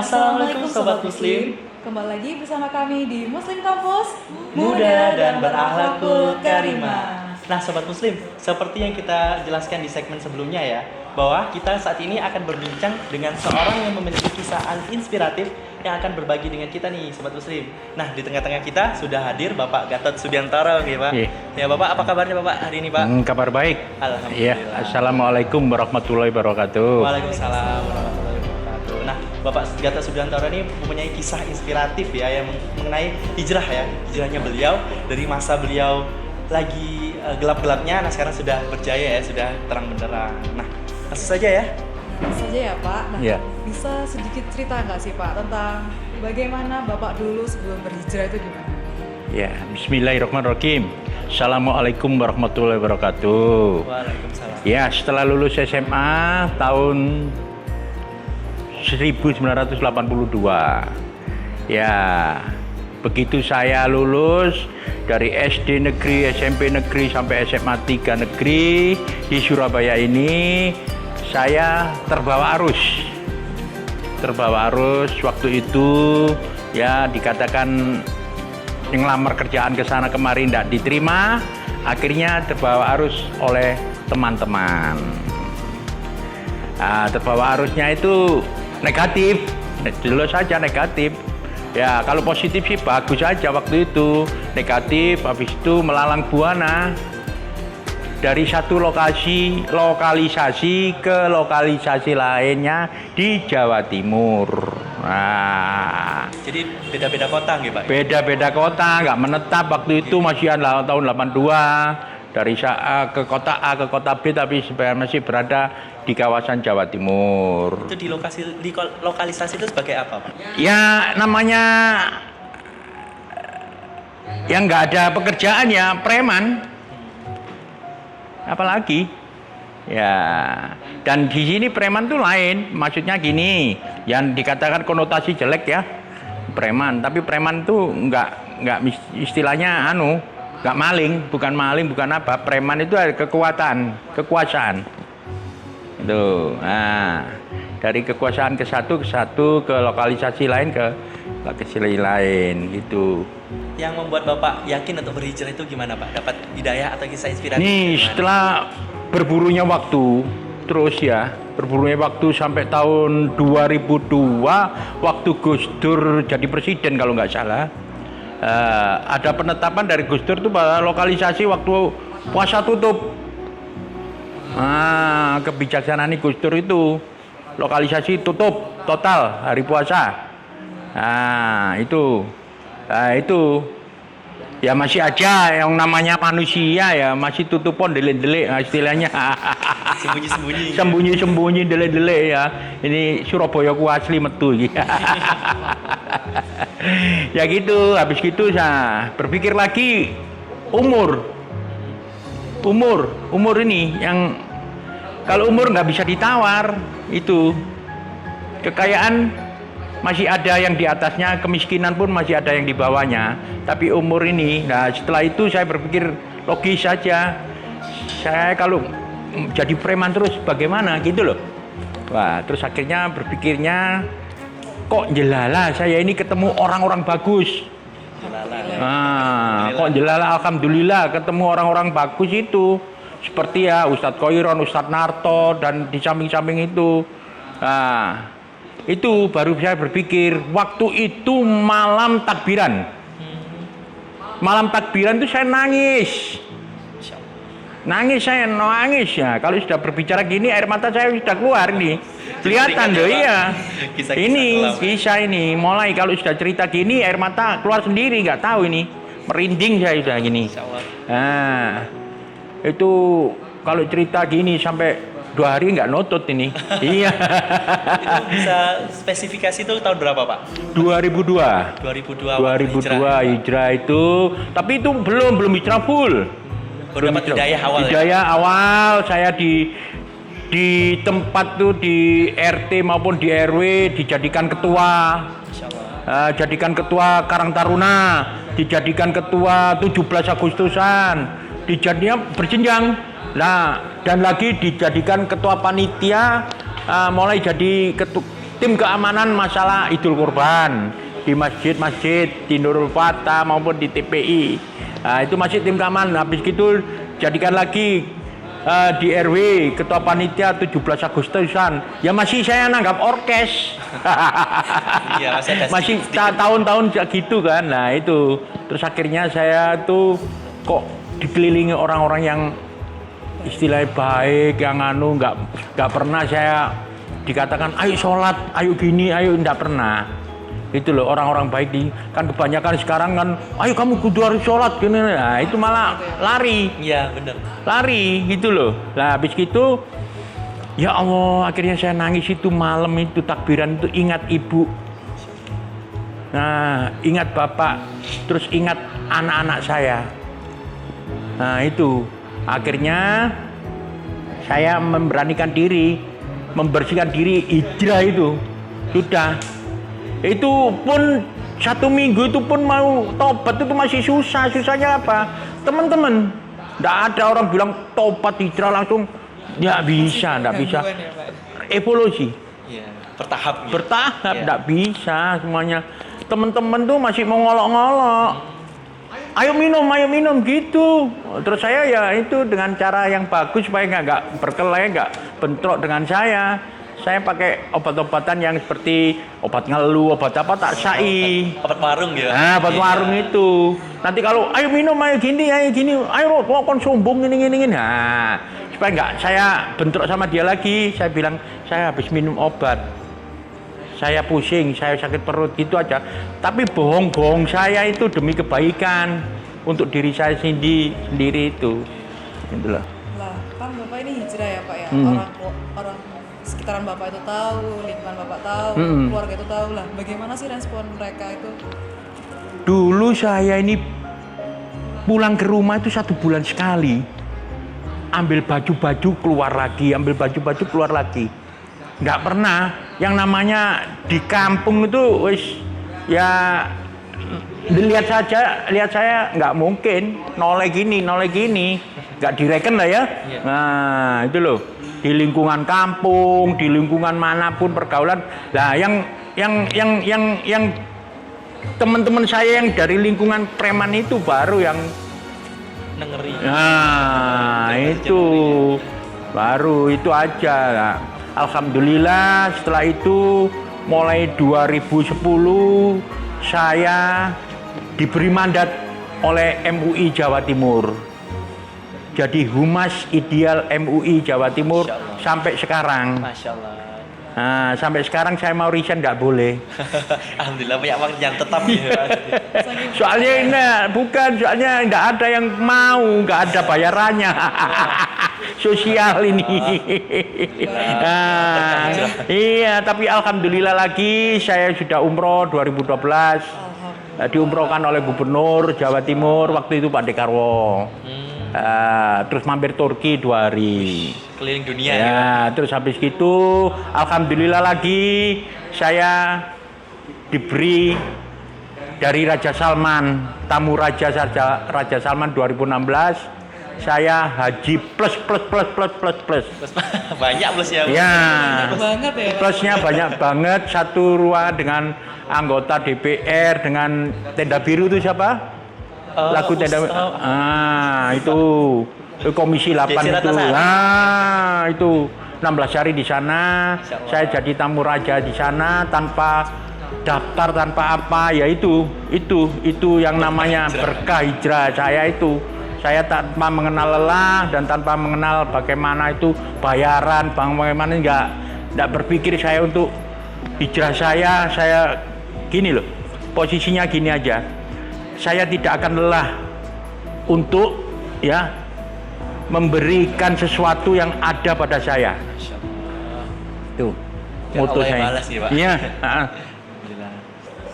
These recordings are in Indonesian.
Assalamualaikum Sobat Muslim. Kembali lagi bersama kami di Muslim Kampus Muda dan berakhlakul karimah. Nah Sobat Muslim, seperti yang kita jelaskan di segmen sebelumnya ya, bahwa kita saat ini akan berbincang dengan seorang yang memiliki kisah inspiratif yang akan berbagi dengan kita nih Sobat Muslim. Nah di tengah-tengah kita sudah hadir Bapak Gatot Subiantoro nih Pak. Ya Bapak, apa kabarnya Bapak hari ini Pak? Kabar baik. Alhamdulillah. Ya, Assalamualaikum warahmatullahi wabarakatuh. Waalaikumsalam warahmatullahi wabarakatuh. Nah, Bapak Gatot Subiantoro ini mempunyai kisah inspiratif ya yang mengenai hijrah ya. Hijrahnya beliau dari masa beliau lagi gelap-gelapnya, nah sekarang sudah berjaya ya, sudah terang benderang. Nah, langsung saja ya. Langsung saja ya Pak. Nah, bisa sedikit cerita nggak sih Pak tentang bagaimana Bapak dulu sebelum berhijrah itu gimana? Ya, Bismillahirrahmanirrahim. Assalamualaikum warahmatullahi wabarakatuh. Waalaikumsalam. Ya, setelah lulus SMA tahun 1982. Ya, begitu saya lulus dari SD negeri, SMP negeri sampai SMA 3 negeri di Surabaya ini, saya terbawa arus. Terbawa arus waktu itu ya dikatakan ngelamar kerjaan ke sana kemari tidak diterima, akhirnya terbawa arus oleh teman-teman. Nah, terbawa arusnya itu negatif, jelas saja negatif. Ya kalau positif sih bagus saja waktu itu. Negatif, habis itu melalang buana dari satu lokalisasi ke lokalisasi lainnya di Jawa Timur. Nah, jadi beda-beda kota nggih Pak? Beda-beda kota, nggak menetap waktu itu, masih tahun 82. Dari A ke kota A ke kota B, tapi sebenarnya masih berada di kawasan Jawa Timur. Itu di lokalisasi itu sebagai apa Pak? Ya namanya yang nggak ada pekerjaan ya preman. Apalagi ya, dan di sini preman tuh lain, maksudnya gini, yang dikatakan konotasi jelek ya preman, tapi preman tuh nggak istilahnya nggak maling, bukan apa, preman itu ada kekuasaan itu. Nah, dari kekuasaan ke satu ke lokalisasi lain ke lokalisasi lain gitu. Yang membuat Bapak yakin untuk berhijrah itu gimana Pak? Dapat hidayah atau kisah inspiratif? Nih setelah berburunya waktu sampai tahun 2002 waktu Gus Dur jadi presiden kalau nggak salah. Ada penetapan dari Gus Dur itu bahwa lokalisasi waktu puasa tutup. Nah, kebijaksanaan Gus Dur itu lokalisasi tutup total hari puasa. Nah, itu ya masih aja yang namanya manusia ya masih tutupon delik-delik istilahnya. Sembunyi delik-delik ya. Ini Surabaya ku asli metu gitu. Ya gitu, habis gitu saya berpikir lagi umur ini yang kalau umur nggak bisa ditawar, itu kekayaan masih ada yang di atasnya, kemiskinan pun masih ada yang di bawahnya, tapi umur ini, nah setelah itu saya berpikir logis saja, saya kalau jadi preman terus bagaimana gitu loh. Wah, terus akhirnya berpikirnya kok jelala saya ini ketemu orang-orang bagus. Nah, kok jelala, alhamdulillah ketemu orang-orang bagus itu. Seperti ya Ustadz Khoiron, Ustadz Narto, dan di samping-samping itu. Nah, itu baru saya berpikir, waktu itu malam takbiran. Malam takbiran itu saya nangis ya. Kalau sudah berbicara gini air mata saya sudah keluar nih. Kelihatan loh ya. Kisah ini mulai kalau sudah cerita gini air mata keluar sendiri, nggak tahu ini. Merinding saya sudah gini. Nah, itu kalau cerita gini sampai 2 hari nggak nutut ini. Iya. Itu bisa spesifikasi itu tahun berapa Pak? 2002 hijrah itu, tapi itu belum hijrah full. Baru dapat hidayah awal saya di tempat tuh di RT maupun di RW dijadikan ketua. Jadikan ketua Karang Taruna, dijadikan ketua 17 Agustusan, dijadinya berjenjang. Nah, dan lagi dijadikan ketua panitia, mulai jadi tim keamanan masalah Idul Kurban di masjid-masjid di Nurul Fatah maupun di TPI. Nah, itu masih tim keamanan. Habis gitu jadikan lagi di RW ketua panitia 17 Agustusan. Ya masih saya nanggap orkes. Iya, masih tahun-tahun gitu kan. Nah itu terus akhirnya saya tuh kok dikelilingi orang-orang yang istilahnya baik, yang nggak pernah saya dikatakan ayo sholat, ayo gini, ayo, nggak pernah. Itu loh orang-orang baik kan kebanyakan sekarang kan ayo kamu kudu harus sholat gini. Nah itu malah lari. Iya benar. Lari gitu loh. Nah habis gitu ya Allah, akhirnya saya nangis itu malam itu takbiran itu, ingat ibu. Nah ingat bapak, terus ingat anak-anak saya. Nah itu akhirnya saya memberanikan diri, membersihkan diri, hijrah itu sudah. Itu pun 1 minggu itu pun mau tobat itu masih susah. Susahnya apa? Teman-teman, nggak ada orang bilang tobat hijrah langsung. Nggak bisa, nggak bisa. Evolusi. Iya, bertahap. Bertahap, nggak bisa semuanya. Teman-teman tuh masih mau ngolok-ngolok. Ayo minum gitu. Terus saya ya itu dengan cara yang bagus supaya nggak berkelahi, nggak bentrok dengan saya. Saya pakai obat-obatan yang seperti obat ngeluh, obat apa tak syai. Obat warung ya. Nah, obat warung itu. Nanti kalau ayo minum, ayo gini, ayo kon sombong gini. Nah, supaya nggak saya bentrok sama dia lagi, saya bilang saya habis minum obat. Saya pusing, saya sakit perut, gitu aja. Tapi bohong-bohong saya itu demi kebaikan untuk diri saya sendiri itu. Itulah. Lah, kan Bapak ini hijrah ya Pak ya. Orang sekitaran Bapak itu tahu, lingkungan Bapak tahu, keluarga itu tahu lah. Bagaimana sih respon mereka itu? Dulu saya ini pulang ke rumah itu 1 bulan sekali. Ambil baju-baju keluar lagi, ambil baju-baju keluar lagi. Nggak pernah. Yang namanya di kampung itu wis ya lihat saya nggak mungkin noleh gini, nggak direken lah ya. Nah itu loh. Di lingkungan kampung, di lingkungan manapun pergaulan. Nah, yang teman-teman saya yang dari lingkungan preman itu baru yang ngeri. Nah, itu baru itu aja. Nah, alhamdulillah setelah itu mulai 2010 saya diberi mandat oleh MUI Jawa Timur. Jadi Humas Ideal MUI Jawa Timur sampai sekarang. Masya Allah. Nah, sampai sekarang saya mau resign nggak boleh. Alhamdulillah punya pekerjaan tetap ya. Soalnya ini soalnya nggak ada yang mau, nggak ada bayarannya. Sosial ini. Nah, iya, tapi alhamdulillah lagi saya sudah umroh 2012. Diumrohkan oleh Gubernur Jawa Timur waktu itu Pak Dekarwo. Terus mampir Turki 2 hari. Keliling dunia ya. Terus habis gitu, alhamdulillah lagi saya diberi dari Raja Salman, tamu Raja Salman 2016. Saya haji plus. Banyak plusnya. Ya. Banget ya. Plusnya banyak banget. Satu ruangan dengan anggota DPR dengan tenda biru itu siapa? Lagu tenda itu komisi 8 itu. Nah, itu 16 hari di sana. Saya jadi tamu raja di sana tanpa daftar, tanpa apa. Ya itu yang namanya berkah hijrah saya itu. Saya tanpa mengenal lelah dan tanpa mengenal bagaimana itu bayaran, bagaimana enggak berpikir saya untuk hijrah saya gini loh. Posisinya gini aja. Saya tidak akan lelah untuk ya memberikan sesuatu yang ada pada saya. Tuh, moto saya. Balas ya, Pak. Iya. Alhamdulillah.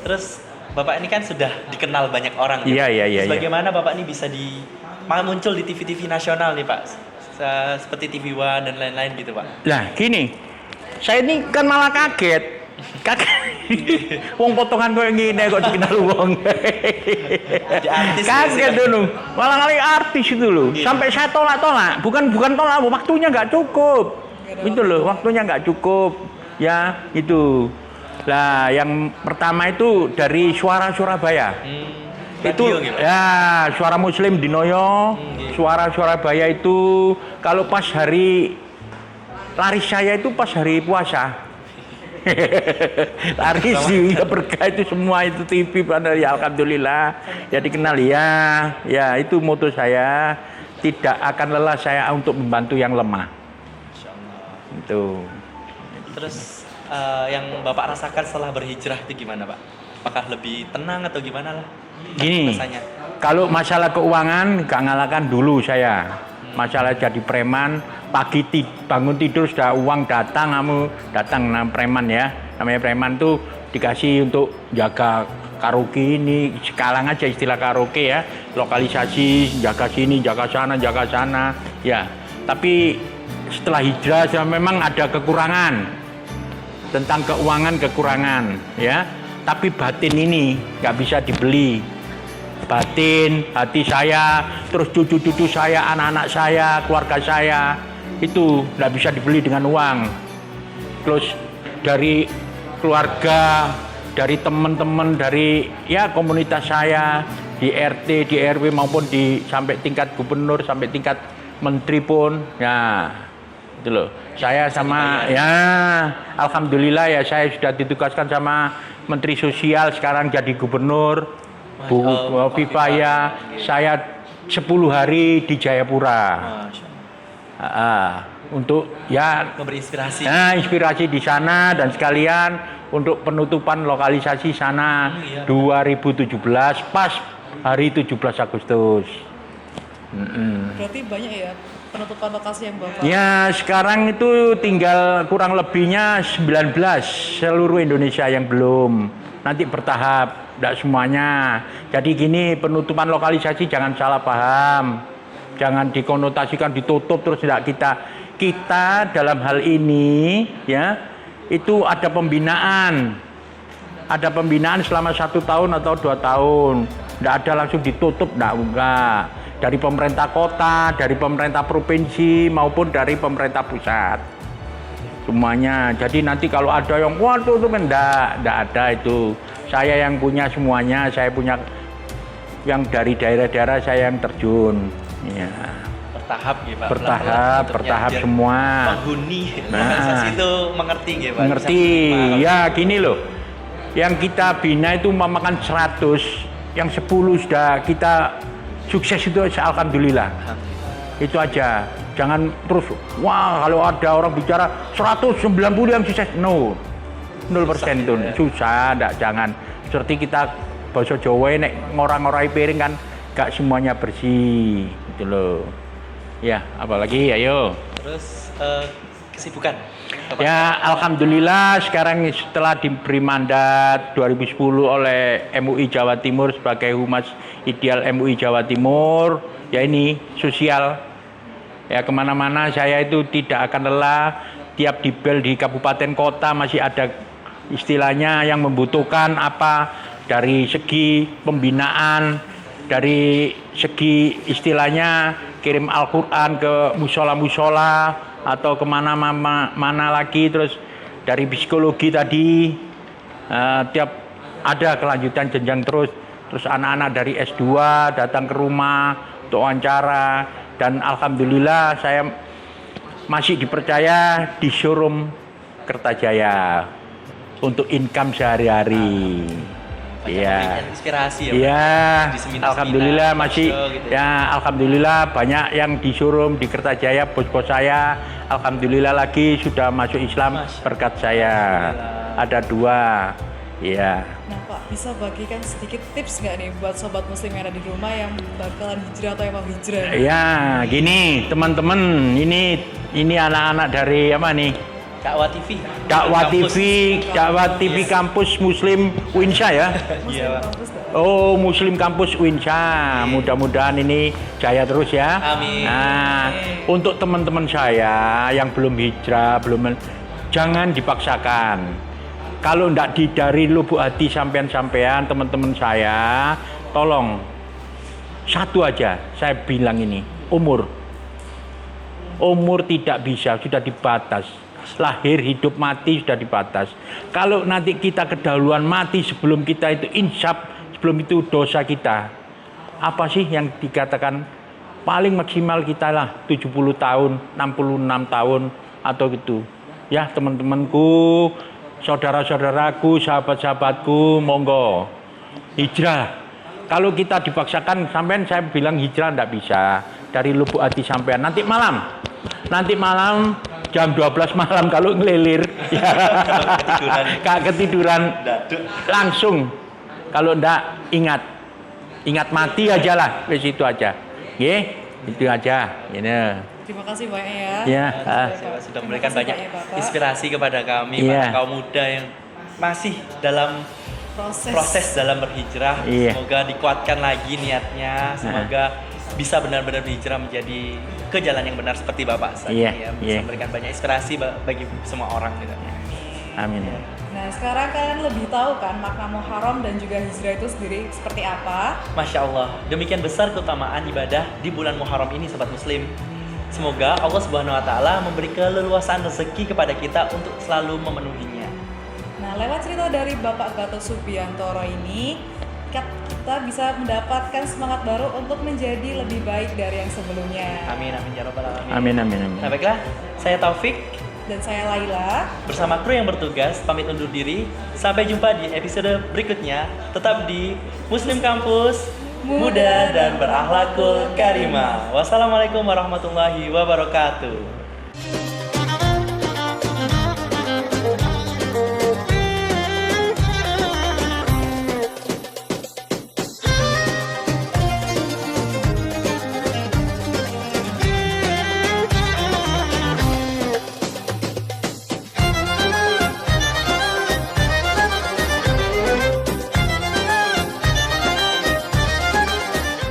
Terus Bapak ini kan sudah dikenal banyak orang. Iya. Bagaimana Bapak ini bisa muncul di TV-TV nasional nih Pak? Seperti TV One dan lain-lain gitu Pak. Nah, gini. Saya ini kan malah kaget. Wong potongan kok ngene kok dikenal wong. Kaget dulu. Malah kali artis itu loh. Sampai saya tolak. Bukan tolak, waktunya nggak cukup. Itu loh, waktunya nggak cukup. Ya, itu. Lah, yang pertama itu dari Suara Surabaya. Itu Radio gitu. ya Suara Muslim di Noyo. Gitu. Suara Surabaya itu kalau pas hari laris saya itu pas hari puasa. Laris ya berkah itu semua itu TV pada ya alhamdulillah ya dikenal ya. Ya itu moto saya, tidak akan lelah saya untuk membantu yang lemah. Itu. Terus yang Bapak rasakan setelah berhijrah itu gimana, Pak? Apakah lebih tenang atau gimana lah? Gini, Rasanya. kalau masalah keuangan gak ngalahkan dulu saya. Masalah jadi preman, pagi bangun tidur sudah uang datang, kamu datang preman ya. Namanya preman tuh dikasih untuk jaga karaoke ini, sekarang aja istilah karaoke ya, lokalisasi, jaga sini, jaga sana, ya. Tapi setelah hijrah memang ada kekurangan tentang keuangan kekurangan ya. Tapi batin ini nggak bisa dibeli. Batin, hati saya, terus cucu-cucu saya, anak-anak saya, keluarga saya, itu nggak bisa dibeli dengan uang. Terus dari keluarga, dari teman-teman, dari ya komunitas saya, di RT, di RW maupun di sampai tingkat gubernur, sampai tingkat menteri pun, ya itu loh. Saya sama ya, alhamdulillah ya saya sudah ditugaskan sama Menteri Sosial, sekarang jadi gubernur. Bu Viva ya, saya 10 hari di Jayapura. Masya Allah. Untuk ya Memberi inspirasi. nah, inspirasi di sana dan sekalian untuk penutupan lokalisasi sana 2017 pas hari 17 Agustus. Berarti banyak ya penutupan lokasi yang Bapak. Ya, sekarang itu tinggal kurang lebihnya 19 seluruh Indonesia yang belum. Nanti bertahap, tidak semuanya. Jadi gini, penutupan lokalisasi jangan salah paham. Jangan dikonotasikan ditutup terus tidak kita dalam hal ini ya itu ada pembinaan. Ada pembinaan selama 1 tahun atau 2 tahun. Tidak ada langsung ditutup, enggak. Dari pemerintah kota, dari pemerintah provinsi maupun dari pemerintah pusat. Semuanya. Jadi nanti kalau ada yang waduh itu enggak ada itu. Saya yang punya semuanya, saya punya yang dari daerah-daerah saya yang terjun. Ya. Bertahap ya, Pak. Bertahap Biar semua. Penghuni Nah. organisasi itu mengerti ya, Pak. Mengerti. Bisa Ya, gini loh. Yang kita bina itu memakan 100, yang 10 sudah kita sukses itu alhamdulillah. Itu aja. Jangan terus, wah kalau ada orang bicara 190 yang sukses. No. 0% itu susah, jangan. Seperti kita bahasa Jawa nek ngorang-ngorai piring kan gak semuanya bersih gitu loh. Ya, apalagi ayo. Terus kesibukan. Bapak? Ya, alhamdulillah sekarang setelah diberi mandat 2010 oleh MUI Jawa Timur sebagai Humas Ideal MUI Jawa Timur, ya ini sosial. Ya kemana-mana saya itu tidak akan lelah. Tiap dibel di kabupaten kota masih ada istilahnya yang membutuhkan apa dari segi pembinaan, dari segi istilahnya kirim Al-Quran ke musola-musola atau kemana-mana lagi, terus dari psikologi tadi tiap ada kelanjutan jenjang terus anak-anak dari S2 datang ke rumah untuk wawancara dan alhamdulillah saya masih dipercaya di showroom Kertajaya untuk income sehari-hari. Iya. Inspirasi ya. Iya. Di seminar-seminar, Alhamdulillah masih talk show gitu. ya alhamdulillah banyak yang di showroom di Kertajaya bos-bos saya. Alhamdulillah lagi sudah masuk Islam Masya berkat saya. Ada 2. Iya. Nah Pak, bisa bagikan sedikit tips nggak nih buat sobat muslim yang ada di rumah yang bakalan hijrah atau yang mau hijrah? Ya, gini teman-teman, ini anak-anak dari apa nih? Dakwah TV. Dakwah TV Kampus Muslim Uinsya ya. Muslim kampus nggak? Oh, Muslim Kampus Uinsya. Mudah-mudahan ini jaya terus ya. Amin. Nah, untuk teman-teman saya yang belum hijrah, jangan dipaksakan. Kalau tidak dari lubuk hati sampean-sampean, teman-teman saya, tolong satu aja saya bilang ini, umur tidak bisa, sudah dibatas. lahir, hidup, mati sudah dibatas. Kalau nanti kita kedahuluan mati sebelum kita itu insaf, sebelum itu dosa kita. Apa sih yang dikatakan paling maksimal kita lah 70 tahun, 66 tahun atau gitu. Ya teman-temanku, saudara-saudaraku, sahabat-sahabatku, monggo hijrah. Kalau kita dipaksakan, sampean saya bilang hijrah enggak bisa. Dari lubuk hati sampean. Nanti malam jam 12 malam kalau ngelilir ya. Ketiduran langsung. Kalau enggak ingat mati aja lah, wis itu aja. Nggih, itu aja. Ini. Terima kasih banyak ya. Ya, Sudah memberikan Terima kasih banyak Bapak. inspirasi kepada kami, Iya. para kaum muda yang masih dalam proses dalam berhijrah. Iya. Semoga dikuatkan lagi niatnya, semoga bisa benar-benar berhijrah menjadi ke jalan yang benar seperti Bapak saat Iya, ini ya. Bisa iya. memberikan banyak inspirasi bagi semua orang gitu. Amin. Nah sekarang kalian lebih tahu kan makna Muharram dan juga hijrah itu sendiri seperti apa? Masya Allah, demikian besar keutamaan ibadah di bulan Muharram ini Sobat Muslim. Semoga Allah Subhanahu wa Ta'ala memberi keleluasaan rezeki kepada kita untuk selalu memenuhinya. Nah, lewat cerita dari Bapak Gatot Subiantoro ini, kita bisa mendapatkan semangat baru untuk menjadi lebih baik dari yang sebelumnya. Amin, amin ya Rabbal Alamin. Amin. Nah baiklah, saya Taufik Dan saya Laila. bersama kru yang bertugas pamit undur diri. Sampai jumpa di episode berikutnya. Tetap di Muslim Kampus, muda dan berakhlakul karimah. Wassalamualaikum warahmatullahi wabarakatuh.